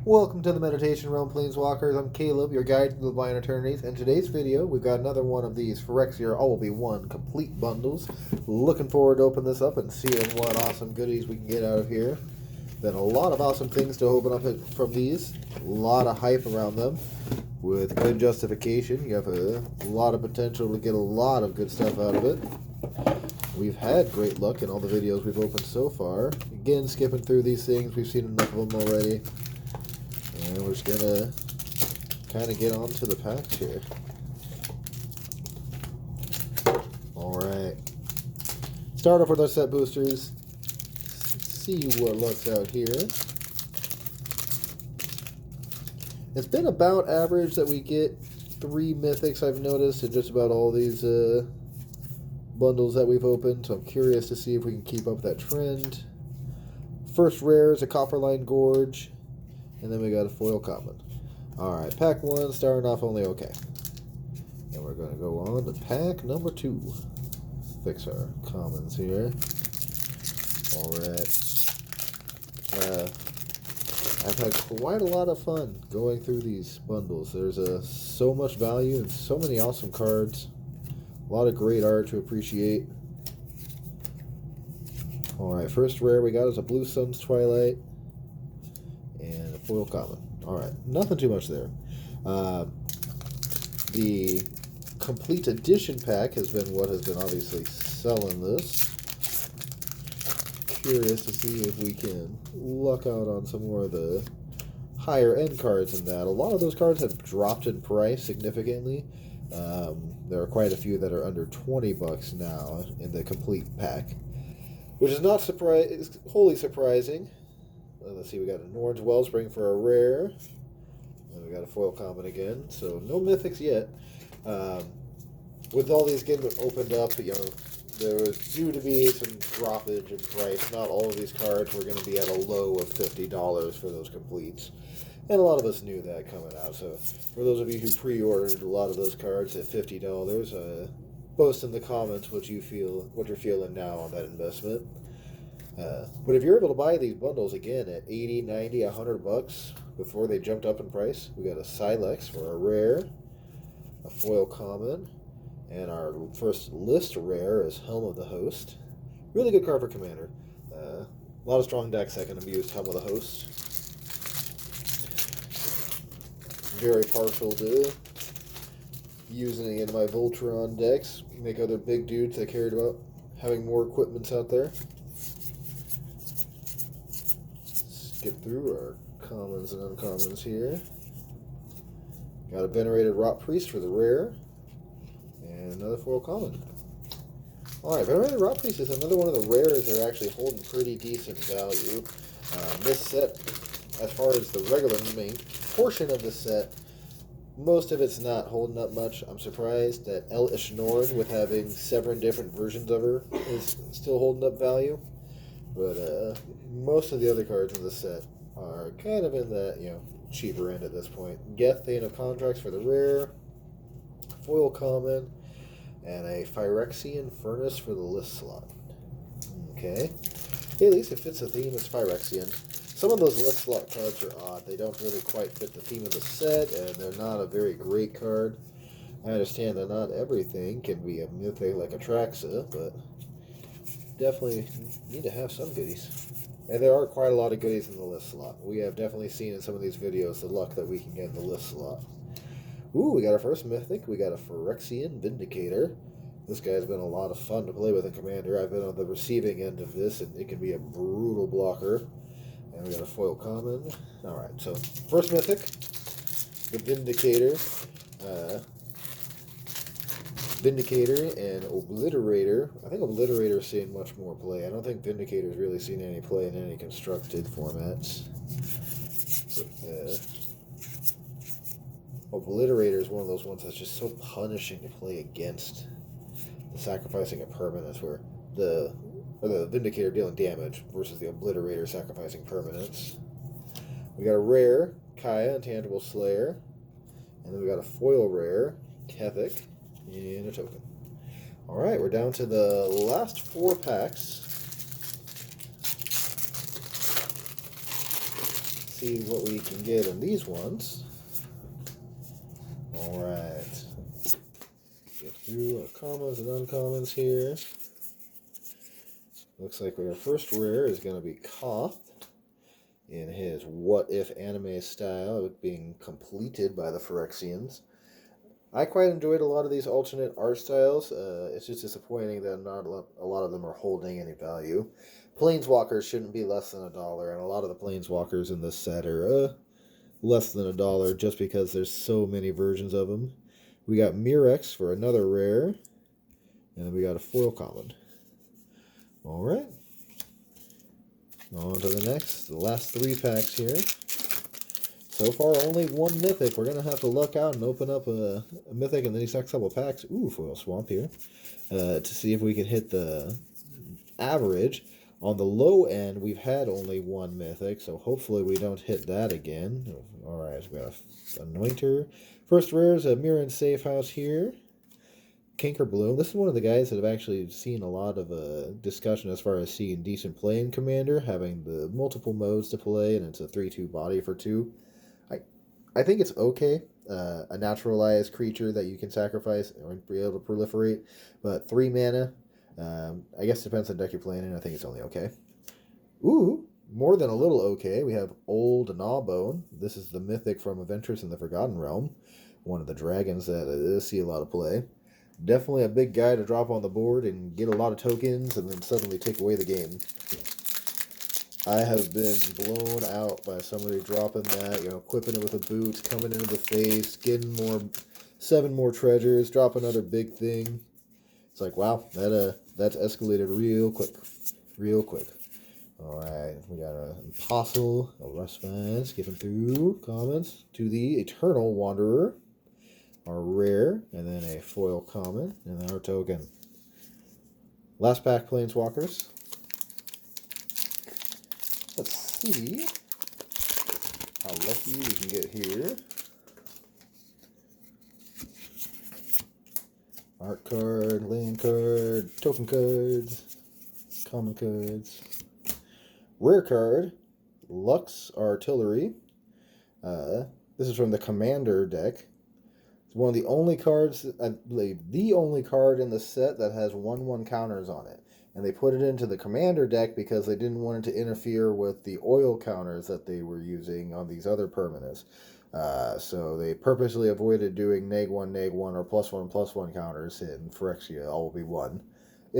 Welcome to the Meditation Realm, Planeswalkers. I'm Caleb, your guide to the Divine Eternities. In today's video, we've got another one of these Phyrexia Complete Bundles. Looking forward to open this up and seeing what awesome goodies we can get out of here. Been a lot of awesome things to open up from these. A lot of hype around them. With good justification, you have a lot of potential to get a lot of good stuff out of it. We've had great luck in all the videos we've opened so far. Again, skipping through these things, we've seen enough of them already. And we're just gonna kind of get on to the packs here. Alright. Start off with our set boosters. See what looks out here. It's been about average that we get 3 mythics, I've noticed, in just about all these bundles that we've opened. So I'm curious to see if we can keep up that trend. First rare is a Copperline Gorge. And then we got a foil common. Alright, pack 1, starting off only okay. And we're going to go on to pack number 2. Fix our commons here. Alright. I've had quite a lot of fun going through these bundles. There's so much value and so many awesome cards. A lot of great art to appreciate. Alright, first rare we got is a Blue Sun's Twilight. And a foil common. Alright, nothing too much there. The complete edition pack has been what has been obviously selling this. Curious to see if we can luck out on some more of the higher end cards in that. A lot of those cards have dropped in price significantly. There are quite a few that are under 20 bucks now in the complete pack, which is not wholly surprising. Let's see, we got an Orange Wellspring for a rare. And we got a foil common again. So no mythics yet. With all these getting opened up, there was due to be some droppage in price. Not all of these cards were going to be at a low of $50 for those completes. And a lot of us knew that coming out. So for those of you who pre-ordered a lot of those cards at $50, post in the comments what you're feeling now on that investment. But if you're able to buy these bundles again at 80, 90, 100 bucks before they jumped up in price, we got a Silex for a rare, a foil common, and our first list rare is Helm of the Host. Really good card for Commander. A lot of strong decks that can abuse Helm of the Host. Very partial to using it in my Voltron decks. Make other big dudes that cared about having more equipments out there. Skip through our commons and uncommons here. Got a Venerated Rot Priest for the rare. And another foil common. Alright, Venerated Rot Priest is another one of the rares that are actually holding pretty decent value. This set, as far as the regular main portion of the set, most of it's not holding up much. I'm surprised that El Ishnorn, with having 7 different versions of her, is still holding up value. But most of the other cards in the set are kind of in that, cheaper end at this point. Geth, Thane of Contracts for the rare, foil common, and a Phyrexian Furnace for the list slot. Okay. At least it fits the theme as Phyrexian. Some of those list slot cards are odd. They don't really quite fit the theme of the set, and they're not a very great card. I understand that not everything can be a mythic like Atraxa, but definitely need to have some goodies. And there are quite a lot of goodies in the list slot. We have definitely seen in some of these videos the luck that we can get in the list slot. Ooh, we got our first mythic. We got a Phyrexian Vindicator. This guy's been a lot of fun to play with in Commander. I've been on the receiving end of this, and it can be a brutal blocker. And we got a foil common. Alright, so first mythic, the Vindicator. Vindicator and Obliterator. I think Obliterator is seeing much more play. I don't think Vindicator's really seen any play in any constructed formats. But, Obliterator is one of those ones that's just so punishing to play against. The sacrificing a permanence where the Vindicator dealing damage versus the Obliterator sacrificing permanence. We got a rare, Kaya, Intangible Slayer. And then we got a foil rare, Kethic. And a token. Alright, we're down to the last 4 packs. see what we can get in these ones. Alright. Get through our commons and uncommons here. Looks like our first rare is going to be Koth in his What If anime style, being completed by the Phyrexians. I quite enjoyed a lot of these alternate art styles. It's just disappointing that not a lot of them are holding any value. Planeswalkers shouldn't be less than $1, and a lot of the Planeswalkers in this set are less than $1 just because there's so many versions of them. We got Mirex for another rare, and then we got a foil common. Alright. On to the next, the last 3 packs here. So far, only 1 mythic. We're going to have to luck out and open up a mythic in these next couple packs. Ooh, foil swamp here. To see if we can hit the average. On the low end, we've had only 1 mythic, so hopefully we don't hit that again. Alright, we got an Anointer. First rare is a Mirren Safe House here. Kinkerbloom. This is one of the guys that have actually seen a lot of discussion as far as seeing decent play in Commander, having the multiple modes to play, and it's a 3/2 body for 2. I think it's okay. A naturalized creature that you can sacrifice or be able to proliferate, but 3 mana, I guess it depends on deck you're playing in. I think it's only okay. Ooh, more than a little okay. We have Old Gnawbone. This is the mythic from Adventures in the Forgotten Realm, one of the dragons that see a lot of play. Definitely a big guy to drop on the board and get a lot of tokens and then suddenly take away the game. I have been blown out by somebody dropping that, equipping it with a boot, coming into the face, getting 7 more treasures, drop another big thing. It's like, wow, that's escalated real quick. Alright, we got an Apostle, a Rustfine, skipping through comments to the Eternal Wanderer, our rare, and then a foil common, and then our token. Last pack, Planeswalkers. Let's see how lucky we can get here. Art card, land card, token cards, common cards. Rare card, Lux Artillery. This is from the Commander deck. It's one of the only cards, I believe, the only card in the set that has 1/1 counters on it. And they put it into the Commander deck because they didn't want it to interfere with the oil counters that they were using on these other permanents. So they purposely avoided doing -1/-1 or +1/+1 counters in Phyrexia all be 1.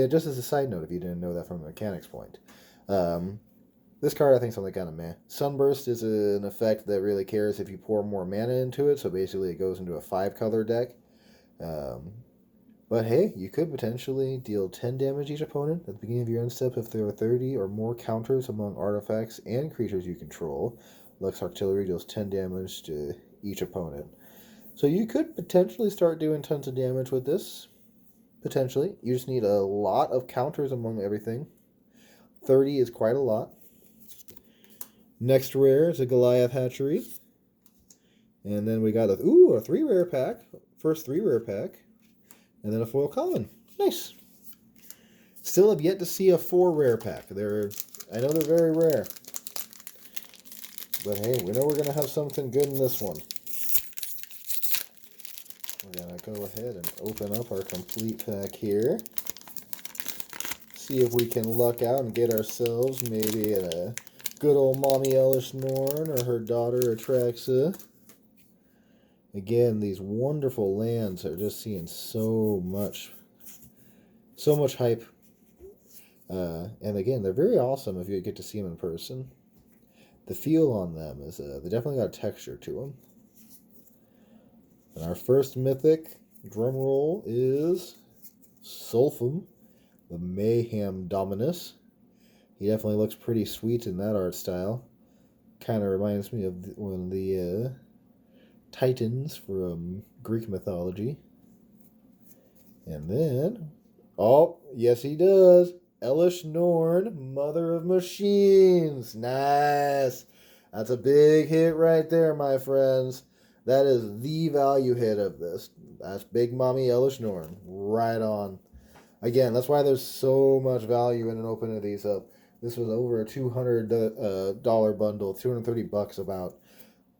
Just as a side note, if you didn't know that from a mechanics point. This card I think is only kind of meh. Sunburst is an effect that really cares if you pour more mana into it, so basically it goes into a 5-color deck. But hey, you could potentially deal 10 damage each opponent at the beginning of your end step if there are 30 or more counters among artifacts and creatures you control. Lux Artillery deals 10 damage to each opponent. So you could potentially start doing tons of damage with this. Potentially. You just need a lot of counters among everything. 30 is quite a lot. Next rare is a Goliath Hatchery. And then we got a 3-rare pack. First 3-rare pack. And then a foil common. Nice. Still have yet to see a 4-rare pack. I know they're very rare. But hey, we know we're going to have something good in this one. We're going to go ahead and open up our complete pack here. See if we can luck out and get ourselves maybe a good old Mommy Elish Norn or her daughter Atraxa. Again, these wonderful lands are just seeing so much hype. And again, they're very awesome if you get to see them in person. The feel on them is, they definitely got a texture to them. And our first mythic, drum roll, is Sulfum, the Mayhem Dominus. He definitely looks pretty sweet in that art style. Kind of reminds me of one of the Titans from Greek mythology. And then, oh, yes he does. Elish Norn, Mother of Machines. Nice. That's a big hit right there, my friends. That is the value hit of this. That's Big Mommy Elish Norn. Right on. Again, that's why there's so much value in an opening of these up. This was over a $200 bundle, 230 bucks about.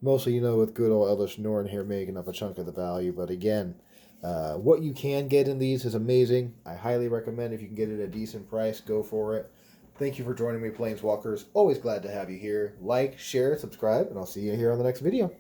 Mostly, with good old Eldritch Norn here making up a chunk of the value. But again, what you can get in these is amazing. I highly recommend if you can get it at a decent price, go for it. Thank you for joining me, Planeswalkers. Always glad to have you here. Like, share, subscribe, and I'll see you here on the next video.